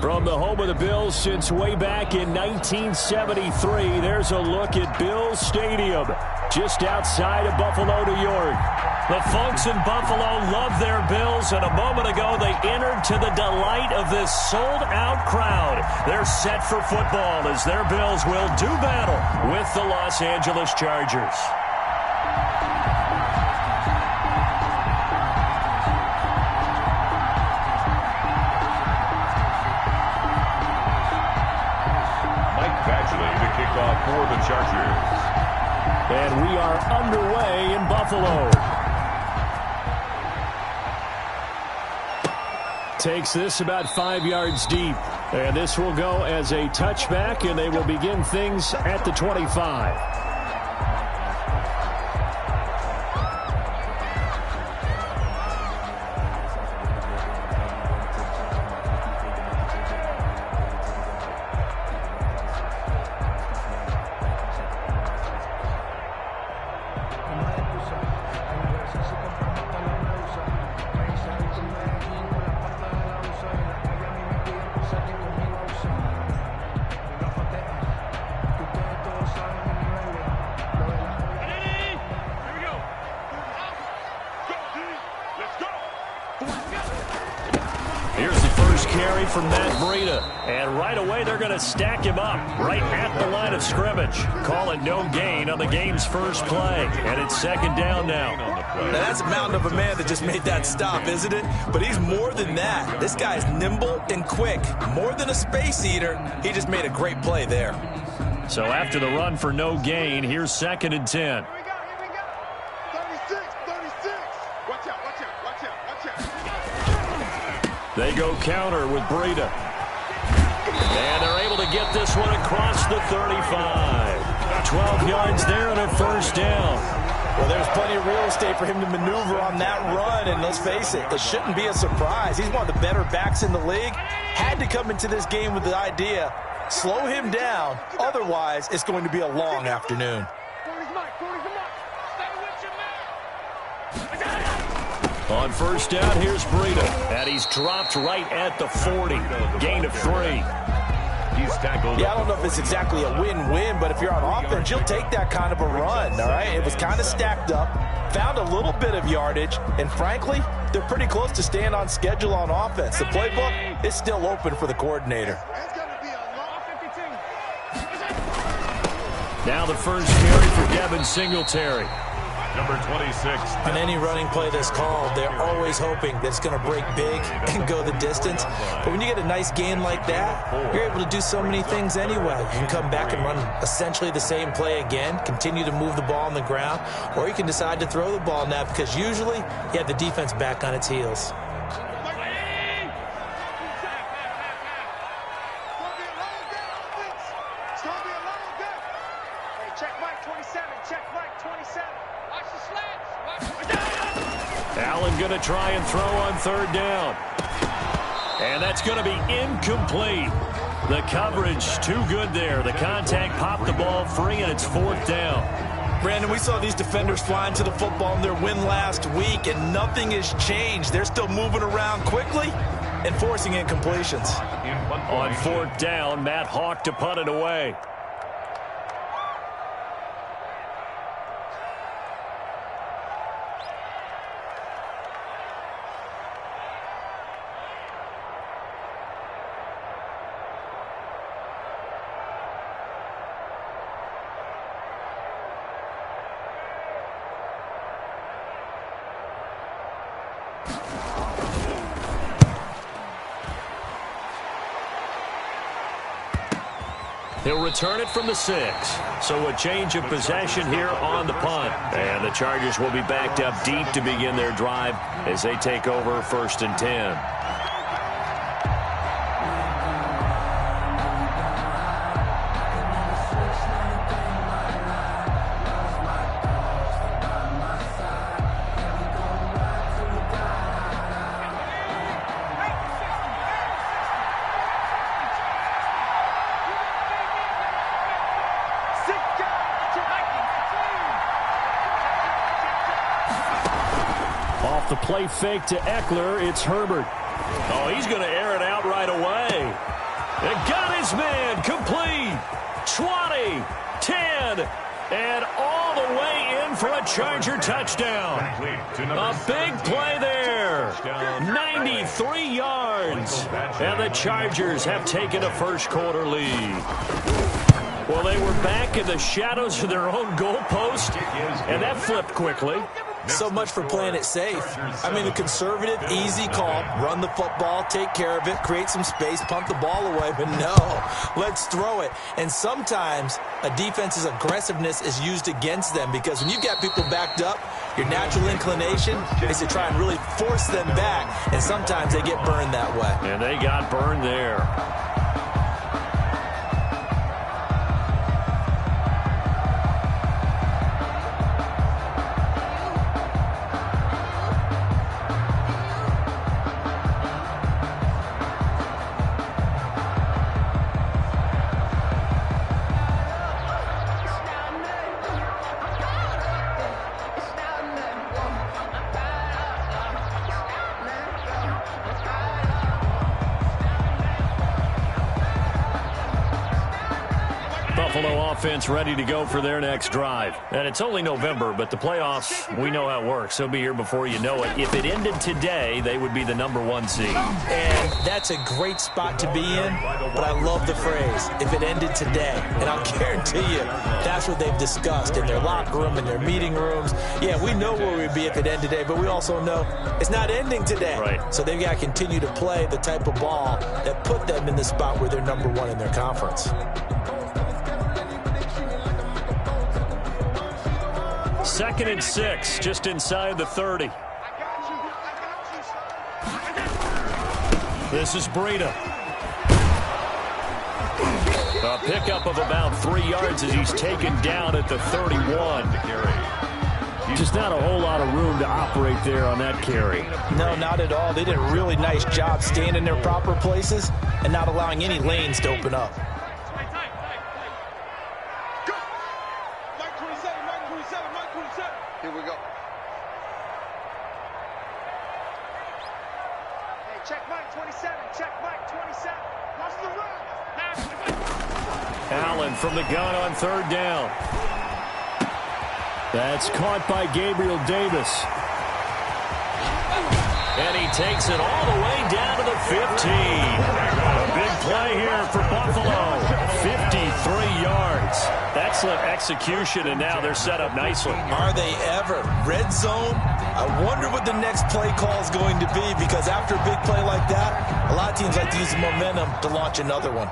From the home of the Bills since way back in 1973, there's a look at Bills Stadium, just outside of Buffalo, New York. The folks in Buffalo love their Bills, and a moment ago they entered to the delight of this sold-out crowd. They're set for football as their Bills will do battle with the Los Angeles Chargers. For the Chargers. And we are underway in Buffalo. Takes this about 5 yards deep. And this will go as a touchback, and they will begin things at the 25. From Matt Breida, and right away they're going to stack him up right at the line of scrimmage. Call it no gain on the game's first play, and it's second down now. Now that's a mountain of a man that just made that stop, isn't it? But he's more than that. This guy's nimble and quick. More than a space eater, he just made a great play there. So after the run for no gain, here's 2nd and 10. They go counter with Breida. And they're able to get this one across the 35. 12 yards there and a first down. Well, there's plenty of real estate for him to maneuver on that run, and let's face it, it shouldn't be a surprise. He's one of the better backs in the league. Had to come into this game with the idea, slow him down, otherwise it's going to be a long afternoon. On first down, here's Breida. And he's dropped right at the 40. Gain of 3. He's tackled. Yeah, I don't know if it's exactly a win-win, but if you're on offense, you'll take that kind of a run, all right? It was kind of stacked up, found a little bit of yardage, and frankly, they're pretty close to staying on schedule on offense. The playbook is still open for the coordinator. Now the first carry for Devin Singletary. Number 26. On any running play that's called, they're always hoping that it's going to break big and go the distance. But when you get a nice gain like that, you're able to do so many things anyway. You can come back and run essentially the same play again, continue to move the ball on the ground, or you can decide to throw the ball now because usually you have the defense back on its heels. Allen going to try and throw on third down. And that's going to be incomplete. The coverage too good there. The contact popped the ball free, and it's 4th down. Brandon, we saw these defenders flying to the football in their win last week, and nothing has changed. They're still moving around quickly and forcing incompletions. On 4th down, Matt Hawk to punt it away. He'll return it from the 6. So a change of possession here on the punt. And the Chargers will be backed up deep to begin their drive as they take over 1st and 10. The play fake to Eckler. It's Herbert. Oh, he's going to air it out out right away. And got his man complete. 20, 10, and all the way in for a Charger touchdown. A big play there. 93 yards. And the Chargers have taken a first quarter lead. Well, they were back in the shadows of their own goalpost, and that flipped quickly. So much for playing it safe. I mean, a conservative, easy call, run the football, take care of it, create some space, pump the ball away, but no, let's throw it. And sometimes a defense's aggressiveness is used against them because when you've got people backed up, your natural inclination is to try and really force them back, and sometimes they get burned that way. And they got burned there. Buffalo offense ready to go for their next drive. And it's only November, but the playoffs, we know how it works. They'll be here before you know it. If it ended today, they would be the #1 seed. And that's a great spot to be in, but I love the phrase, if it ended today. And I'll guarantee you, that's what they've discussed in their locker room, in their meeting rooms. Yeah, we know where we'd be if it ended today, but we also know it's not ending today. Right. So they've got to continue to play the type of ball that put them in the spot where they're #1 in their conference. 2nd and 6, just inside the 30. This is Breida. A pickup of about 3 yards as he's taken down at the 31. Just not a whole lot of room to operate there on that carry. No, not at all. They did a really nice job staying in their proper places and not allowing any lanes to open up. Here we go. Hey, check Mike 27. Check Mike 27. Watch the run. Allen from the gun on 3rd down. That's caught by Gabriel Davis. And he takes it all the way down to the 15. A big play here for Buffalo. 53 yards. Excellent execution, and now they're set up nicely. Are they ever? Red zone? I wonder what the next play call is going to be, because after a big play like that, a lot of teams like to use the momentum to launch another one.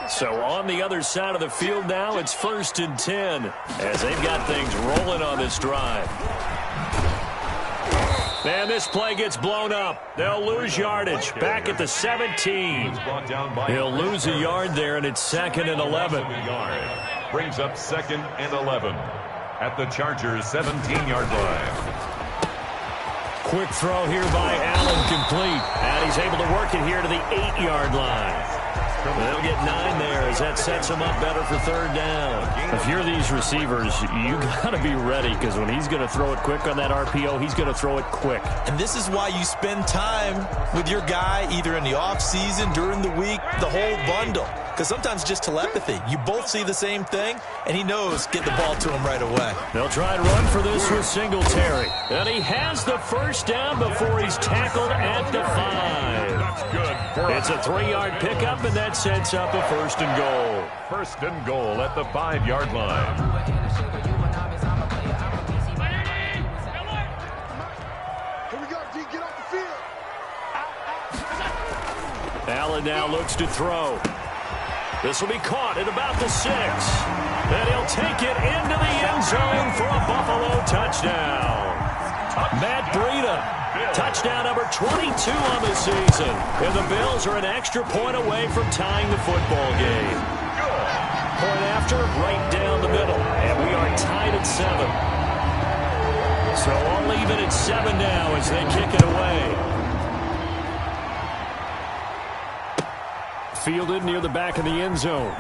So on the other side of the field now, it's 1st and 10 as they've got things rolling on this drive. And this play gets blown up. They'll lose yardage. Back at the 17. He'll lose a yard there, and it's 2nd and 11. Brings up 2nd and 11 at the Chargers' 17-yard line. Quick throw here by Allen, complete. And he's able to work it here to the 8-yard line. They'll get 9 there as that sets him up better for 3rd down. If you're these receivers, you got to be ready, because when he's going to throw it quick on that RPO, he's going to throw it quick. And this is why you spend time with your guy either in the offseason, during the week, the whole bundle. Because sometimes just telepathy. You both see the same thing, and he knows get the ball to him right away. They'll try and run for this with Singletary. And he has the 1st down before he's tackled at the 5. It's a 3-yard pickup, and that sets up a 1st and goal. 1st and goal at the 5-yard line. Here we go, D. Get off the field. Allen now looks to throw. This will be caught at about the 6. And he'll take it into the end zone for a Buffalo touchdown. Matt Breida, touchdown number 22 on the season. And the Bills are an extra point away from tying the football game. Point after, right down the middle. And we are tied at 7. So all even at 7 now as they kick it away. Fielded near the back of the end zone.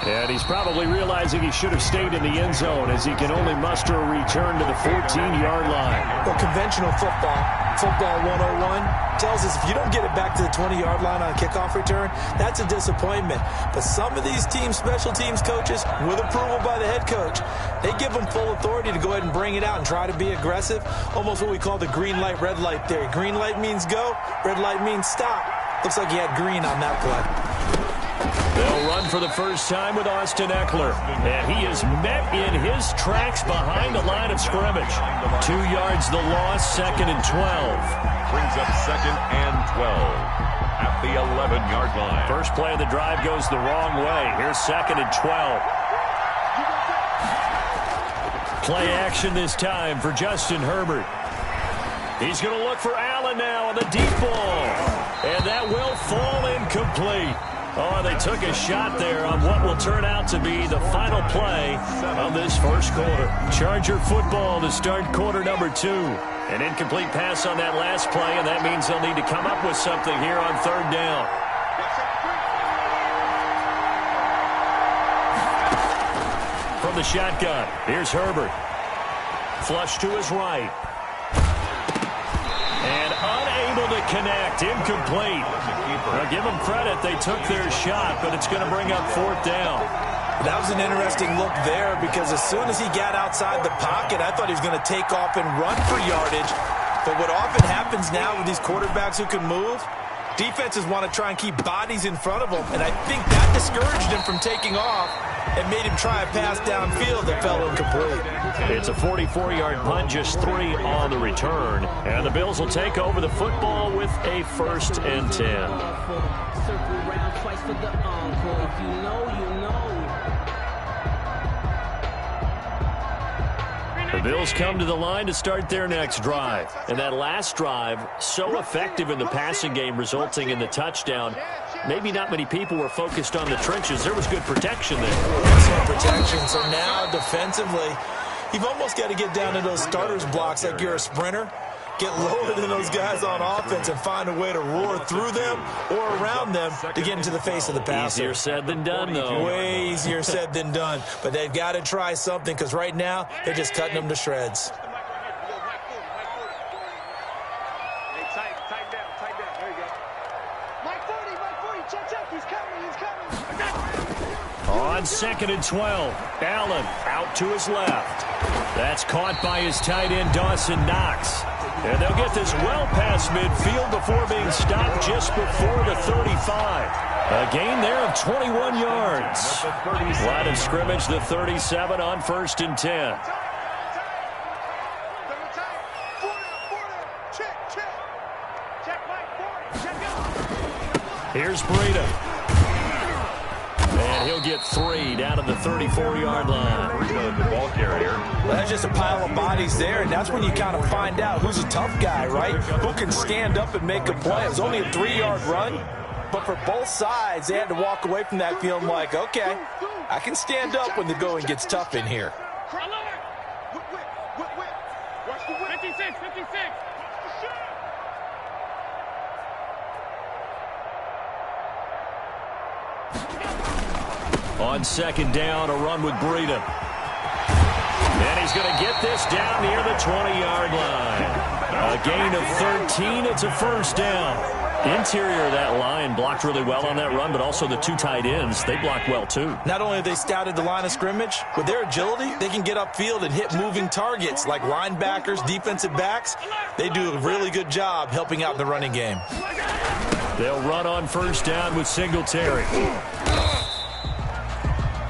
And he's probably realizing he should have stayed in the end zone as he can only muster a return to the 14-yard line. Well, conventional football, Football 101 tells us if you don't get it back to the 20-yard line on a kickoff return, that's a disappointment. But some of these special teams coaches, with approval by the head coach, they give them full authority to go ahead and bring it out and try to be aggressive, almost what we call the green light, red light theory. Green light means go, red light means stop. Looks like he had green on that play. They'll run for the first time with Austin Eckler. And he is met in his tracks behind the line of scrimmage. 2 yards the loss, 2nd and 12. Brings up 2nd and 12 at the 11-yard line. First play of the drive goes the wrong way. Here's 2nd and 12. Play action this time for Justin Herbert. He's going to look for Allen now on the deep ball. And that will fall incomplete. Oh, they took a shot there on what will turn out to be the final play of this first quarter. Charger football to start quarter number 2. An incomplete pass on that last play, and that means they'll need to come up with something here on 3rd down. From the shotgun, here's Herbert. Flush to his right. And unable to connect. Incomplete. Now, give them credit. They took their shot, but it's going to bring up 4th down. That was an interesting look there because as soon as he got outside the pocket, I thought he was going to take off and run for yardage. But what often happens now with these quarterbacks who can move, defenses want to try and keep bodies in front of them, and I think that discouraged him from taking off and made him try a pass downfield that fell incomplete. It's a 44-yard punt, just 3 on the return. And the Bills will take over the football with a 1st and 10. Circle round twice for the encore. If you know, you know. The Bills come to the line to start their next drive. And that last drive, so effective in the passing game, resulting in the touchdown. Maybe not many people were focused on the trenches. There was good protection there. Excellent protection. So now, defensively, you've almost got to get down to those starters blocks like you're a sprinter. Get lower than those guys on offense and find a way to roar through them or around them to get into the face of the passer. Easier said than done, though. Way easier said than done. But they've got to try something because right now they're just cutting them to shreds. On 2nd and 12, Allen out to his left. That's caught by his tight end, Dawson Knox. And they'll get this well past midfield before being stopped just before the 35. A gain there of 21 yards. Line of scrimmage, the 37 on 1st and 10. Here's Breida. And he'll get 3 down to the 34-yard line. The ball carrier. Well, that's just a pile of bodies there, and that's when you kind of find out who's a tough guy, right? Who can stand up and make a play. It was only a 3-yard run, but for both sides, they had to walk away from that feeling like, okay, I can stand up when the going gets tough in here. 56, 56. On 2nd down, a run with Breida. And he's going to get this down near the 20-yard line. A gain of 13. It's a 1st down. Interior of that line blocked really well on that run, but also the 2 tight ends, they blocked well too. Not only have they scouted the line of scrimmage, with their agility, they can get upfield and hit moving targets like linebackers, defensive backs. They do a really good job helping out the running game. They'll run on 1st down with Singletary.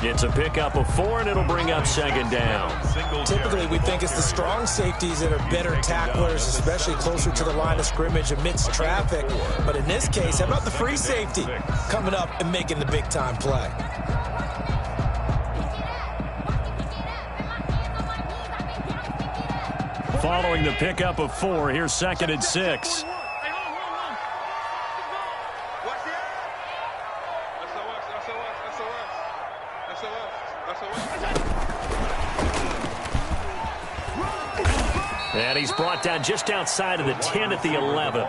It's a pickup of 4, and it'll bring up 2nd down. Typically, we think it's the strong safeties that are better tacklers, especially closer to the line of scrimmage amidst traffic. But in this case, how about the free safety coming up and making the big-time play? Following the pickup of 4, here's 2nd and 6. And he's brought down just outside of the 10 at the 11.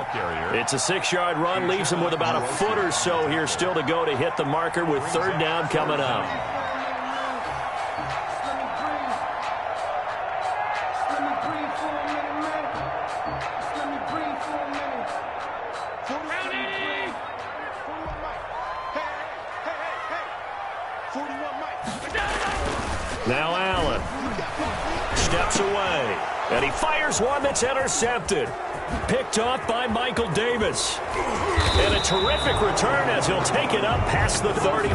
It's a 6-yard run, leaves him with about a foot or so here still to go to hit the marker with 3rd down coming up. Now Allen steps away, and he fires one that's intercepted. Picked off by Michael Davis. And a terrific return as he'll take it up past the 35.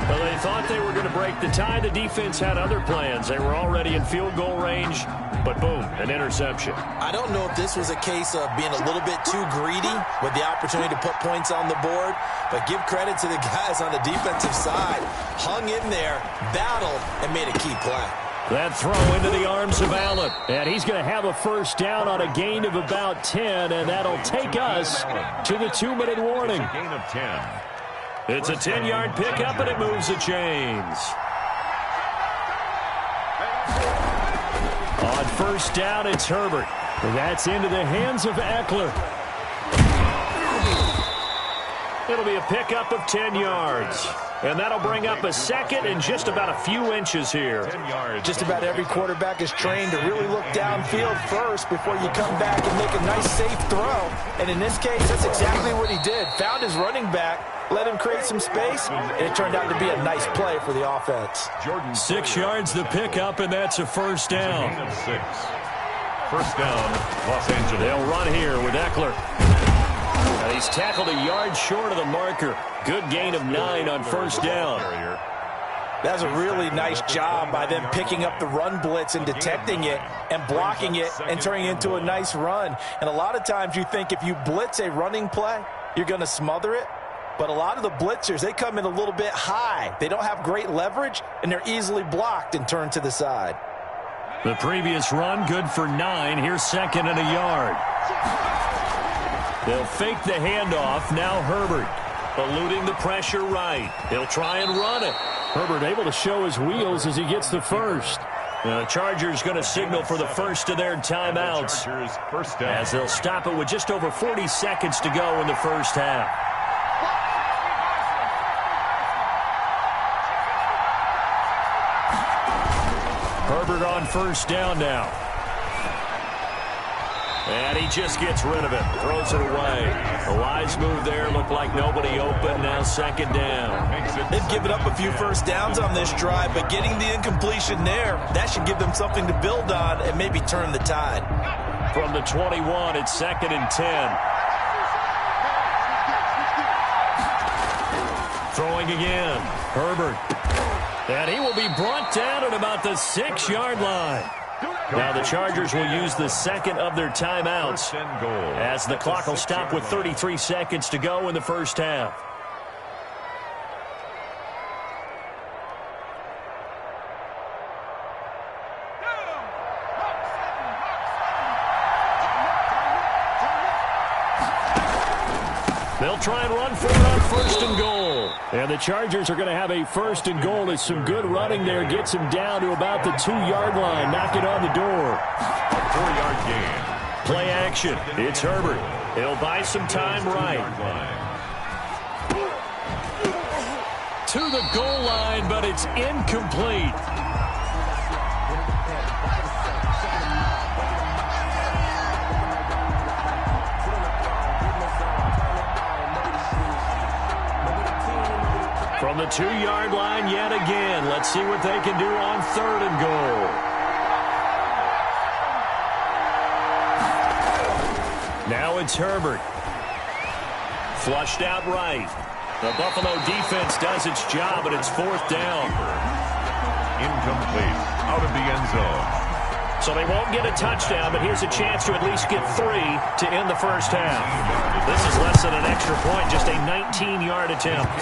Well, they thought they were going to break the tie. The defense had other plans. They were already in field goal range, but boom, an interception. I don't know if this was a case of being a little bit too greedy with the opportunity to put points on the board, but give credit to the guys on the defensive side. Hung in there, battled, and made a key play. That throw into the arms of Allen. And he's going to have a first down on a gain of about 10, and that'll take us to the 2-minute warning. It's a gain of 10. It's a 10-yard pickup, and it moves the chains. On first down, it's Herbert. That's into the hands of Eckler. It'll be a pickup of 10 yards. And that'll bring up a second and just about a few inches here. 10 yards. Just about every quarterback is trained to really look downfield first before you come back and make a nice, safe throw. And in this case, that's exactly what he did. Found his running back, let him create some space, and it turned out to be a nice play for the offense. Jordan 6 yards the pickup, and that's a first down. Gain of 6. First down, Los Angeles. They'll run here with Eckler. And he's tackled a yard short of the marker. Good gain of 9 on first down. That's a really nice job by them picking up the run blitz and detecting it and blocking it and turning it into a nice run. And a lot of times you think if you blitz a running play, you're going to smother it. But a lot of the blitzers, they come in a little bit high. They don't have great leverage, and they're easily blocked and turned to the side. The previous run, good for 9. Here's second and a yard. They'll fake the handoff. Now Herbert, eluding the pressure right. He'll try and run it. Herbert able to show his wheels as he gets the first. The Chargers going to signal for the first of their timeouts First down. as they'll stop it with just over 40 seconds to go in the first half. Herbert on first down now. And he just gets rid of it. Throws it away. A wise move there. Looked like nobody open. Now second down. They've given up a few first downs on this drive, but getting the incompletion there, that should give them something to build on and maybe turn the tide. From the 21, it's second and 10. Throwing again. Herbert. And he will be brought down at about the 6-yard line. Now the Chargers will use the second of their timeouts as the clock will stop with 33 seconds to go in the first half. They'll try and run for it on first and goal. And the Chargers are going to have a first and goal as some good running there gets him down to about the 2-yard line. Knock it on the door. A 4-yard gain. Play action. It's Herbert. He'll buy some time right. To the goal line, but it's incomplete. From the 2-yard line yet again. Let's see what they can do on third and goal. Now it's Herbert. Flushed out right. The Buffalo defense does its job, and it's fourth down. Incomplete. Out of the end zone. So they won't get a touchdown, but here's a chance to at least get 3 to end the first half. This is less than an extra point, just a 19-yard attempt.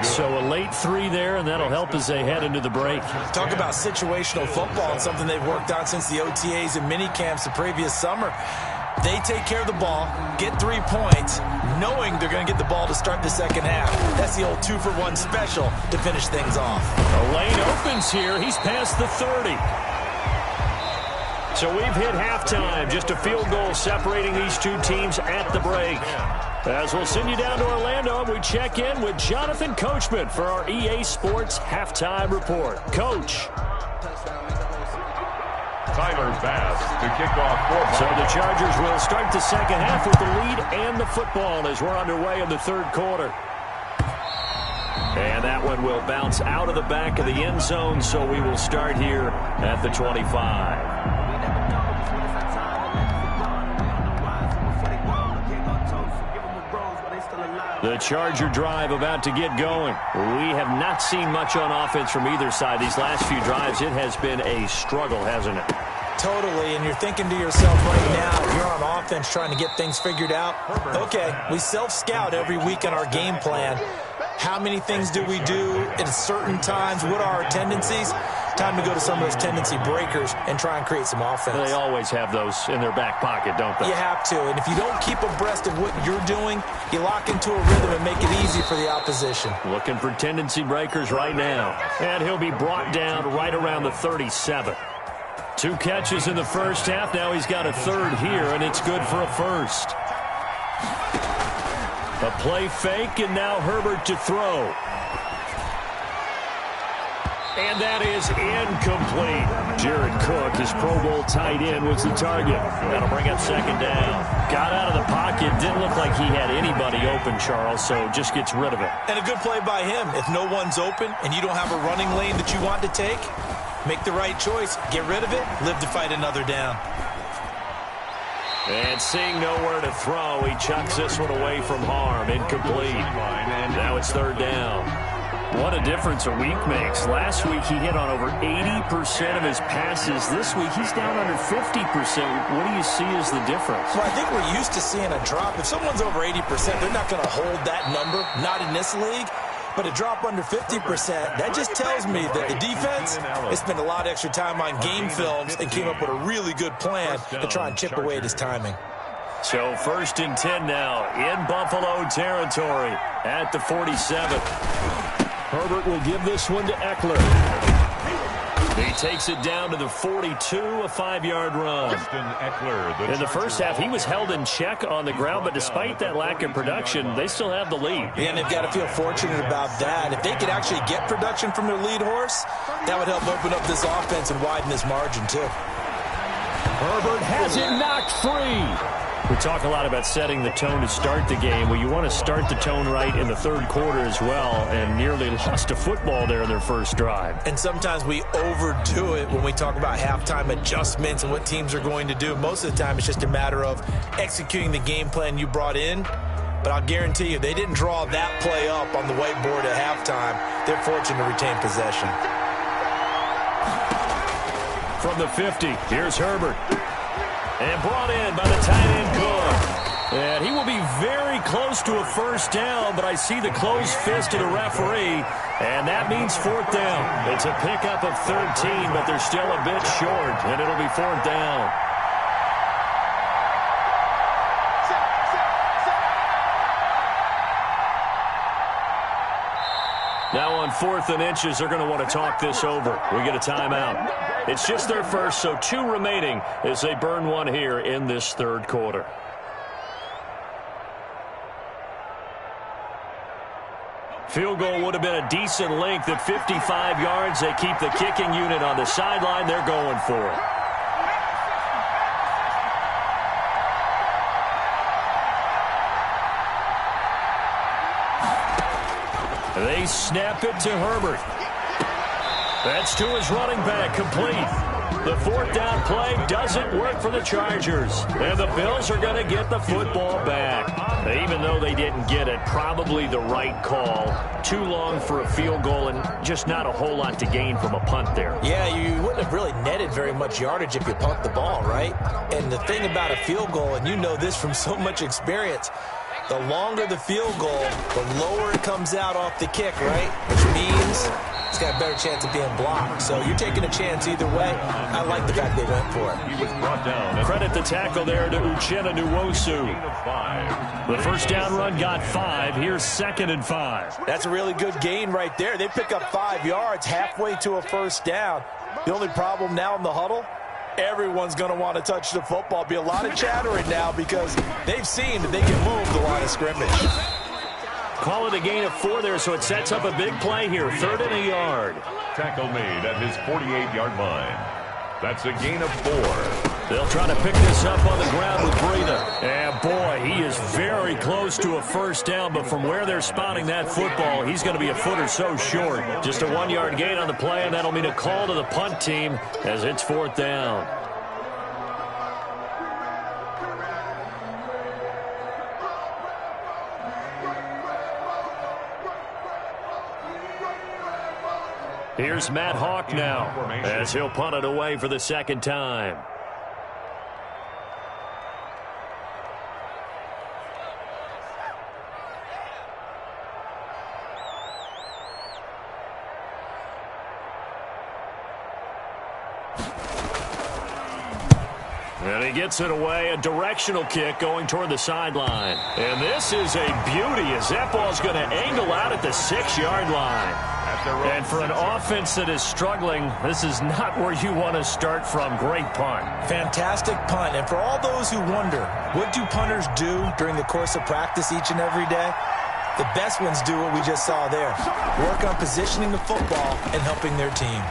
So a late 3 there, and that'll help as they head into the break. Talk about situational football and something they've worked on since the OTAs and mini camps the previous summer. They take care of the ball, get 3 points, knowing they're going to get the ball to start the second half. That's the old 2-for-1 special to finish things off. A lane opens here. He's past the 30. So we've hit halftime. Just a field goal separating these two teams at the break. As we'll send you down to Orlando, and we check in with Jonathan Coachman for our EA Sports Halftime Report. Coach. Tyler Bass to kick off. So the Chargers will start the second half with the lead and the football as we're underway in the third quarter. And that one will bounce out of the back of the end zone, so we will start here at the 25. The Charger drive about to get going. We have not seen much on offense from either side. These last few drives, it has been a struggle, hasn't it? Totally, and you're thinking to yourself right now, you're on offense trying to get things figured out. Okay, we self-scout every week on our game plan. How many things do we do at certain times? What are our tendencies? Time to go to some of those tendency breakers and try and create some offense. They always have those in their back pocket, don't they? You have to, and if you don't keep abreast of what you're doing, you lock into a rhythm and make it easy for the opposition. Looking for tendency breakers right now. And he'll be brought down right around the 37. 2 catches in the first half. Now he's got a third here, and it's good for a first. A play fake, and now Herbert to throw. And that is incomplete. Jared Cook, his Pro Bowl tight end, was the target. That'll bring up second down. Got out of the pocket. Didn't look like he had anybody open, Charles, so just gets rid of it. And a good play by him. If no one's open and you don't have a running lane that you want to take, make the right choice. Get rid of it. Live to fight another down. And seeing nowhere to throw, he chucks this one away from harm. Incomplete. Now it's third down. What a difference a week makes. Last week he hit on over 80% of his passes. This week he's down under 50%. What do you see as the difference? Well, I think we're used to seeing a drop. If someone's over 80%, they're not going to hold that number, not in this league. But a drop under 50%, that just tells me that the defense has spent a lot of extra time on game films and came up with a really good plan to try and chip away at his timing. So 1st and 10 now in Buffalo territory at the 47. Herbert will give this one to Eckler. He takes it down to the 42, a 5-yard run. In the first half, he was held in check on the ground, but despite that lack of production, they still have the lead. And they've got to feel fortunate about that. If they could actually get production from their lead horse, that would help open up this offense and widen this margin, too. Herbert has it knocked free. We talk a lot about setting the tone to start the game. Well, you want to start the tone right in the third quarter as well, and nearly lost a football there in their first drive. And sometimes we overdo it when we talk about halftime adjustments and what teams are going to do. Most of the time, it's just a matter of executing the game plan you brought in. But I'll guarantee you, they didn't draw that play up on the whiteboard at halftime. They're fortunate to retain possession. From the 50, here's Herbert. And brought in by the tight end Cook. And he will be very close to a first down, but I see the closed fist of the referee, and that means 4th down. It's a pickup of 13, but they're still a bit short, and it'll be 4th down. Now on 4th and inches, they're going to want to talk this over. We get a timeout. It's just their first, so 2 remaining as they burn one here in this third quarter. Field goal would have been a decent length at 55 yards. They keep the kicking unit on the sideline. They're going for it. They snap it to Herbert. That's to his running back, complete. The 4th down play doesn't work for the Chargers. And the Bills are going to get the football back. Even though they didn't get it, probably the right call. Too long for a field goal and just not a whole lot to gain from a punt there. Yeah, you wouldn't have really netted very much yardage if you punt the ball, right? And the thing about a field goal, and you know this from so much experience, the longer the field goal, the lower it comes out off the kick, right? Which means it's got a better chance of being blocked. So you're taking a chance either way. I like the fact they went for it. He was brought down. Credit the tackle there to Uchenna Nwosu. The first down run got 5. Here's 2nd and 5. That's a really good gain right there. They pick up 5 yards halfway to a first down. The only problem now in the huddle, everyone's going to want to touch the football. Be a lot of chattering now because they've seen that they can move the line of scrimmage. Call it a gain of 4 there, so it sets up a big play here. 3rd and a yard. Tackle made at his 48-yard line. That's a gain of 4. They'll try to pick this up on the ground with Breida. And, boy, he is very close to a first down, but from where they're spotting that football, he's going to be a foot or so short. Just a 1-yard gain on the play, and that'll mean a call to the punt team as it's 4th down. Here's Matt Hawk now as he'll punt it away for the 2nd time. And he gets it away, a directional kick going toward the sideline. And this is a beauty as that ball's going to angle out at the 6-yard line. And for an offense that is struggling, this is not where you want to start from. Great punt. Fantastic punt. And for all those who wonder, what do punters do during the course of practice each and every day? The best ones do what we just saw there. Work on positioning the football and helping their team.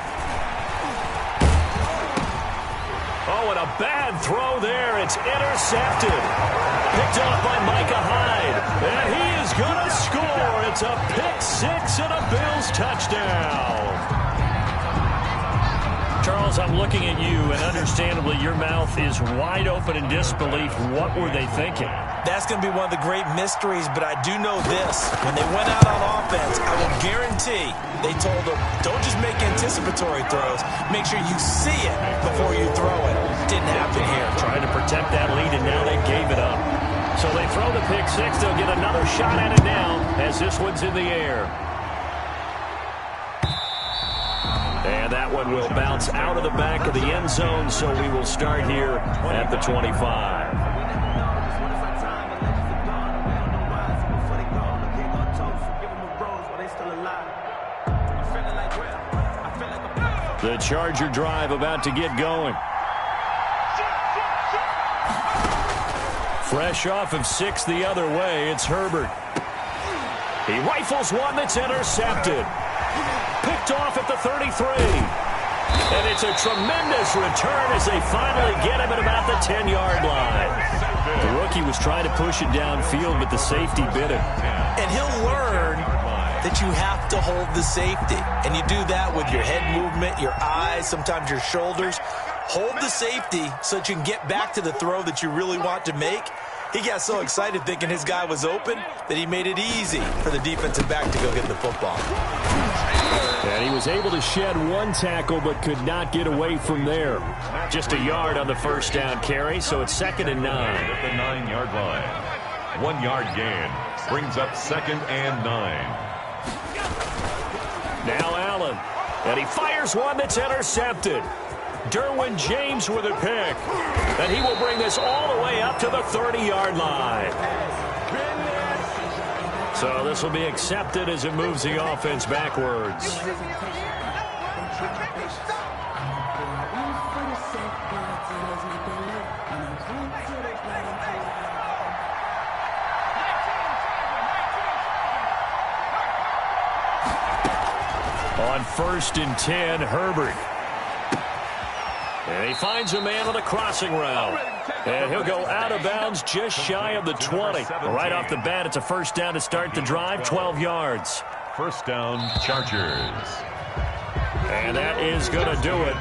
Oh, and a bad throw there. It's intercepted. Picked off by Micah Hyde. And he is going to score. It's a pick 6 and a Bills touchdown. Charles, I'm looking at you, and understandably your mouth is wide open in disbelief. What were they thinking? That's going to be one of the great mysteries, but I do know this. When they went out on offense, I will guarantee they told them, don't just make anticipatory throws. Make sure you see it before you throw it. Didn't happen here. Trying to protect that lead, and now they gave it up. So they throw the pick 6. They'll get another shot at it now as this one's in the air. And that one will bounce out of the back of the end zone, so we will start here at the 25. The Charger drive about to get going. Fresh off of 6 the other way, it's Herbert. He rifles one that's intercepted. Picked off at the 33. And it's a tremendous return as they finally get him at about the 10-yard line. The rookie was trying to push it downfield, but the safety bit him. And he'll learn that you have to hold the safety. And you do that with your head movement, your eyes, sometimes your shoulders. Hold the safety so that you can get back to the throw that you really want to make. He got so excited thinking his guy was open that he made it easy for the defensive back to go get the football. And he was able to shed one tackle but could not get away from there. Just a yard on the first down carry, so it's 2nd and 9. At the 9-yard line. 1-yard gain brings up 2nd and 9. Now Allen. And he fires one that's intercepted. Derwin James with a pick. And he will bring this all the way up to the 30-yard line. So this will be accepted as it moves the offense backwards. On 1st and 10, Herbert. And he finds a man on the crossing route. And he'll go out of bounds just shy of the 20. Right off the bat, it's a first down to start the drive, 12 yards. First down, Chargers. And that is going to do it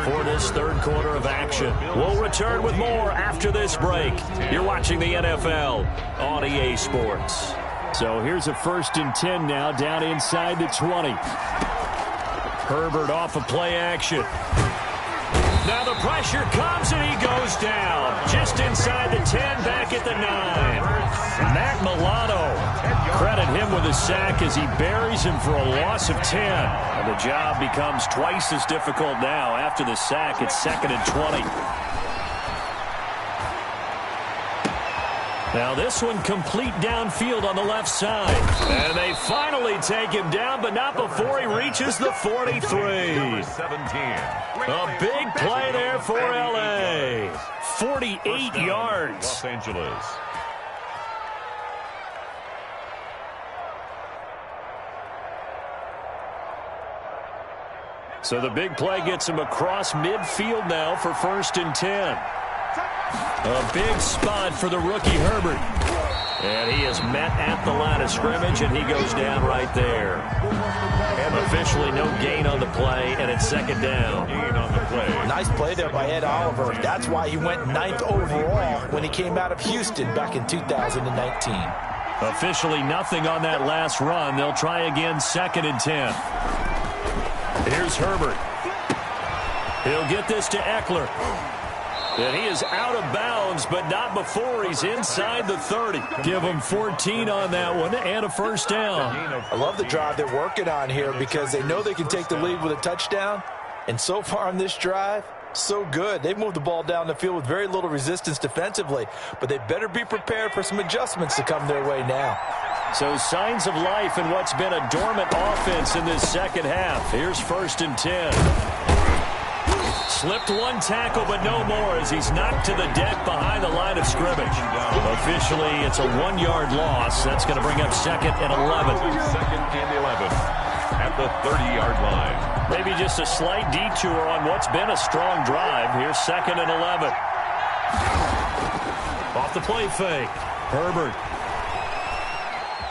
for this 3rd quarter of action. We'll return with more after this break. You're watching the NFL on EA Sports. So here's a 1st and 10 now, down inside the 20. Herbert off of play action. Now the pressure comes and he goes down. Just inside the 10, back at the 9. Matt Milano, credit him with a sack as he buries him for a loss of 10. And the job becomes twice as difficult now. After the sack, it's 2nd and 20. Now this one complete downfield on the left side. And they finally take him down, but not before he reaches the 43. 17. A big play there for L.A. 48 yards. Los Angeles. So the big play gets him across midfield now for 1st and 10. A big spot for the rookie Herbert. And he is met at the line of scrimmage, and he goes down right there. And officially no gain on the play, and it's 2nd down. Gain on the play. Nice play there by Ed Oliver. That's why he went 9th overall when he came out of Houston back in 2019. Officially nothing on that last run. They'll try again 2nd and 10. Here's Herbert. He'll get this to Eckler. And he is out of bounds, but not before he's inside the 30. Give him 14 on that one and a 1st down. I love the drive they're working on here because they know they can take the lead with a touchdown. And so far on this drive, so good. They've moved the ball down the field with very little resistance defensively, but they better be prepared for some adjustments to come their way now. So signs of life in what's been a dormant offense in this 2nd half. Here's 1st and 10. Slipped one tackle, but no more as he's knocked to the deck behind the line of scrimmage. Officially, it's a 1-yard loss. That's going to bring up 2nd and 11. 2nd and 11 at the 30-yard line. Maybe just a slight detour on what's been a strong drive. Here's 2nd and 11. Off the play fake. Herbert.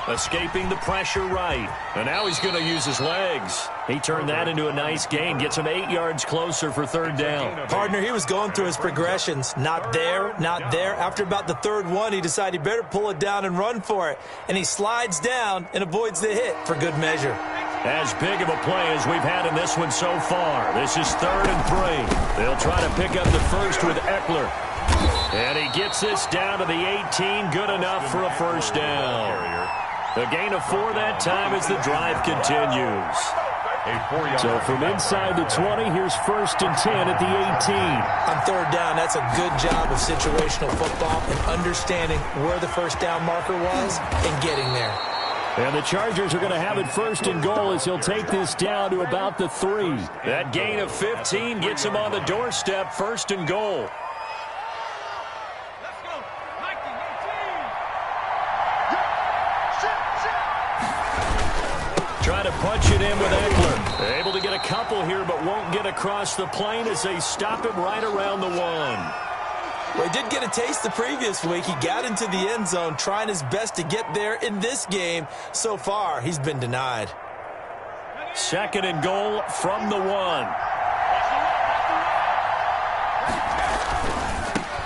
Escaping the pressure right. And now he's going to use his legs. He turned that into a nice gain. Gets him 8 yards closer for 3rd down. Partner, he was going through his progressions. Not there, not there. After about the 3rd one, he decided he better pull it down and run for it. And he slides down and avoids the hit for good measure. As big of a play as we've had in this one so far. This is 3rd and 3. They'll try to pick up the 1st with Eckler. And he gets this down to the 18. Good enough for a 1st down. A gain of 4 that time as the drive continues. So from inside the 20, here's 1st and 10 at the 18. On 3rd down, that's a good job of situational football and understanding where the 1st down marker was and getting there. And the Chargers are going to have it 1st and goal as he'll take this down to about the 3. That gain of 15 gets him on the doorstep, 1st and goal. Trying to punch it in with Eckler. Able to get a couple here, but won't get across the plane as they stop him right around the 1. Well, he did get a taste the previous week. He got into the end zone trying his best to get there in this game. So far, he's been denied. 2nd and goal from the 1.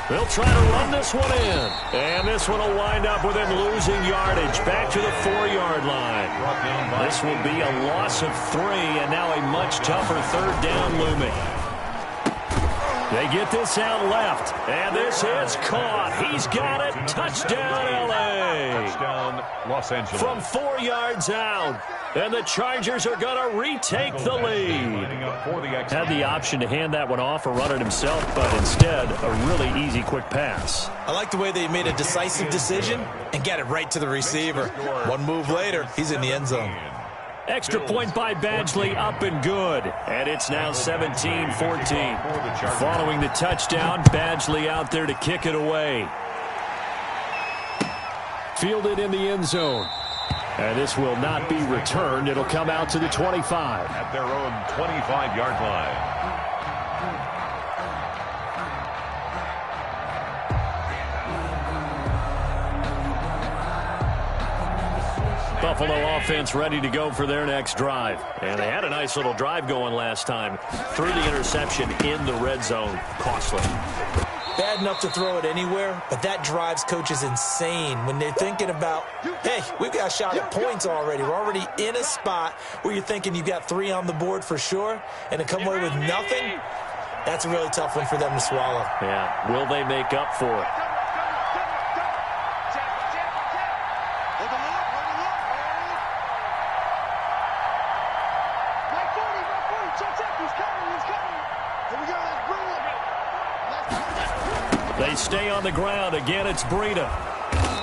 They'll try to run this one in. And this one will wind up with him losing yardage back to the 4-yard line. This will be a loss of 3, and now a much tougher 3rd down looming. They get this out left, and this is caught. He's got it. Touchdown, L.A. Touchdown, Los Angeles. From 4 yards out, and the Chargers are going to retake the lead. Had the option to hand that one off or run it himself, but instead, a really easy, quick pass. I like the way they made a decisive decision and got it right to the receiver. One move later, he's in the end zone. Extra point by Badgley, up and good. And it's now 17-14. Following the touchdown, Badgley out there to kick it away. Fielded in the end zone. And this will not be returned. It'll come out to the 25. At their own 25-yard line. Buffalo offense ready to go for their next drive. And they had a nice little drive going last time. Threw the interception in the red zone. Costly. Bad enough to throw it anywhere, but that drives coaches insane when they're thinking about, hey, we've got a shot at points already. We're already in a spot where you're thinking you've got 3 on the board for sure, and to come away with nothing, that's a really tough one for them to swallow. Yeah, will they make up for it? They stay on the ground. Again, it's Breida.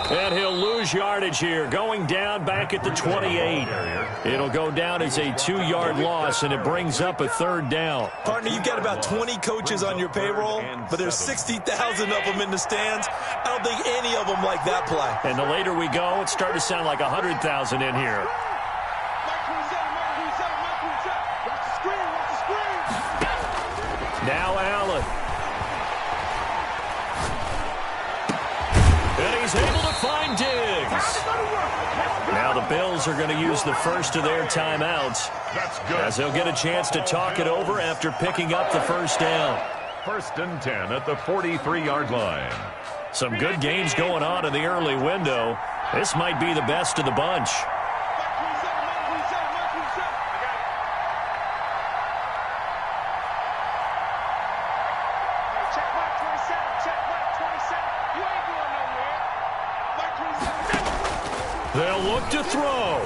And he'll lose yardage here. Going down back at the 28. It'll go down as a 2-yard loss, and it brings up a 3rd down. Partner, you've got about 20 coaches on your payroll, but there's 60,000 of them in the stands. I don't think any of them like that play. And the later we go, it's starting to sound like 100,000 in here. Now Allen. And he's able to find Diggs. Now the Bills are going to use the first of their timeouts, as they'll get a chance to talk it over after picking up the first down. 1st and 10 at the 43-yard line. Some good games going on in the early window. This might be the best of the bunch. They'll look to throw.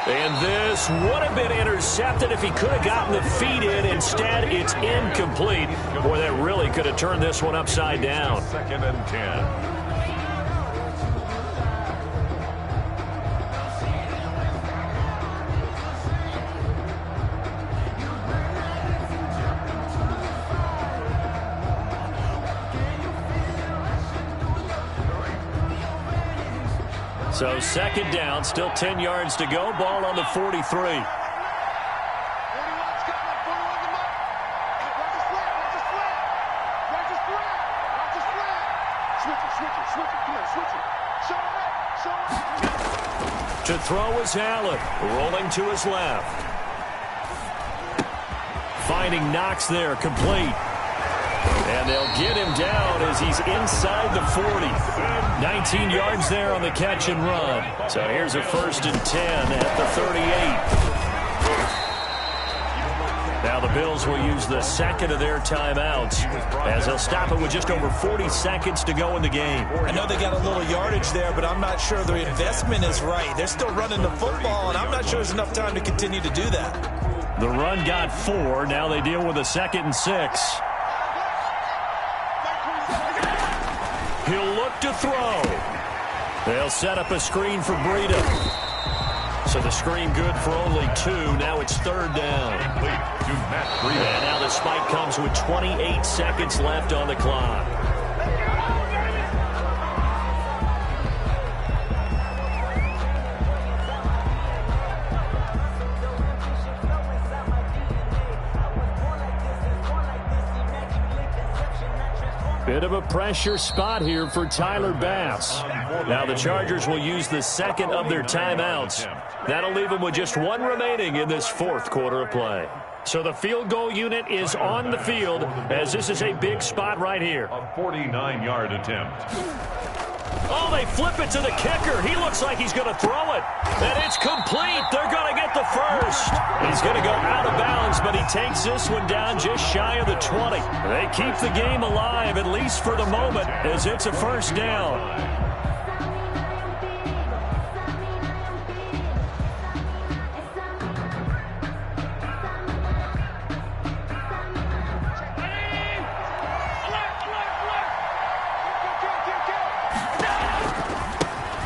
And this would have been intercepted if he could have gotten the feet in. Instead, it's incomplete. Boy, that really could have turned this one upside down. 2nd and 10. So 2nd down, still 10 yards to go. Ball on the 43. To throw is Allen, rolling to his left. Finding Knox there, complete. And they'll get him down as he's inside the 40. 19 yards there on the catch and run. So here's a 1st and 10 at the 38. Now the Bills will use the second of their timeouts, as they'll stop it with just over 40 seconds to go in the game. I know they got a little yardage there, but I'm not sure the investment is right. They're still running the football, and I'm not sure there's enough time to continue to do that. The run got 4. Now they deal with a 2nd and 6. He'll look to throw. They'll set up a screen for Breida. So the screen good for only 2. Now it's 3rd down. And now the spike comes with 28 seconds left on the clock. Bit of a pressure spot here for Tyler Bass. Now the Chargers will use the second of their timeouts. That'll leave them with just 1 remaining in this 4th quarter of play. So the field goal unit is on the field, as this is a big spot right here. A 49-yard attempt. Oh, they flip it to the kicker. He looks like he's going to throw it. And it's complete. They're going to get the first. He's going to go out of bounds, but he takes this one down just shy of the 20. They keep the game alive, at least for the moment, as it's a 1st down.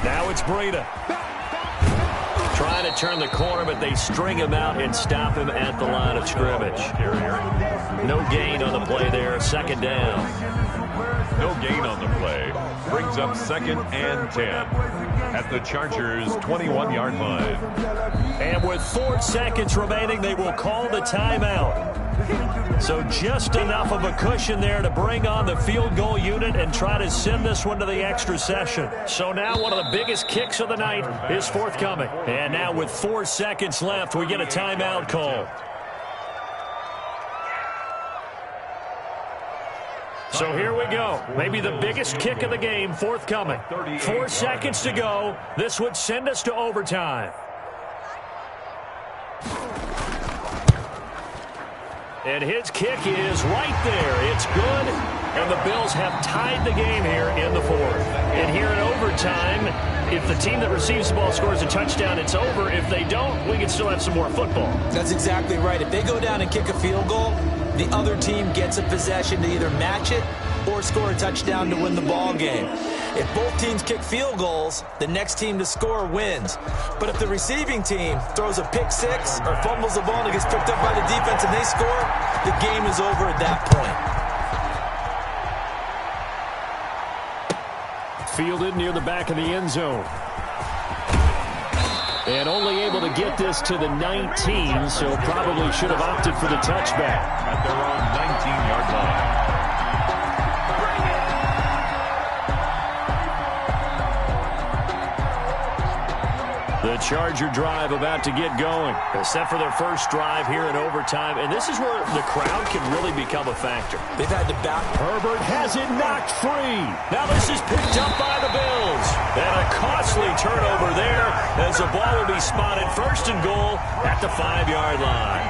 Now it's Breida. Trying to turn the corner, but they string him out and stop him at the line of scrimmage. No gain on the play there, 2nd down. No gain on the play. Brings up 2nd and 10 at the Chargers' 21-yard line. And with 4 seconds remaining, they will call the timeout. So just enough of a cushion there to bring on the field goal unit and try to send this one to the extra session. So now one of the biggest kicks of the night is forthcoming. And now with 4 seconds left, we get a timeout call. So here we go. Maybe the biggest kick of the game forthcoming. 4 seconds to go. This would send us to overtime. And his kick is right there. It's good. And the Bills have tied the game here in the 4th. And here in overtime, if the team that receives the ball scores a touchdown, it's over. If they don't, we can still have some more football. That's exactly right. If they go down and kick a field goal, the other team gets a possession to either match it or score a touchdown to win the ball game. If both teams kick field goals, the next team to score wins. But if the receiving team throws a pick six or fumbles the ball and it gets picked up by the defense and they score, the game is over at that point. Fielded near the back of the end zone. And only able to get this to the 19, so probably should have opted for the touchback. At their own 19-yard line. The Charger drive about to get going. They're set for their first drive here in overtime, and this is where the crowd can really become a factor. They've had to back. Herbert has it knocked free. Now this is picked up by the Bills. And a costly turnover there as the ball will be spotted first and goal at the 5-yard line.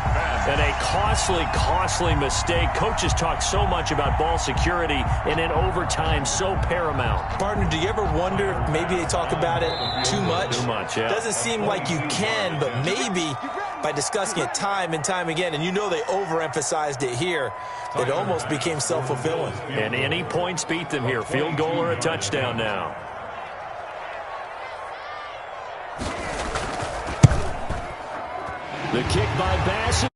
And a costly mistake. Coaches talk so much about ball security, and in overtime, so paramount. Partner, do you ever wonder if maybe they talk about it too much? Too much, yeah. Doesn't seem like you can, but maybe by discussing it time and time again, and you know they overemphasized it here, it almost became self-fulfilling. And any points beat them here. Field goal or a touchdown now. The kick by Bassett.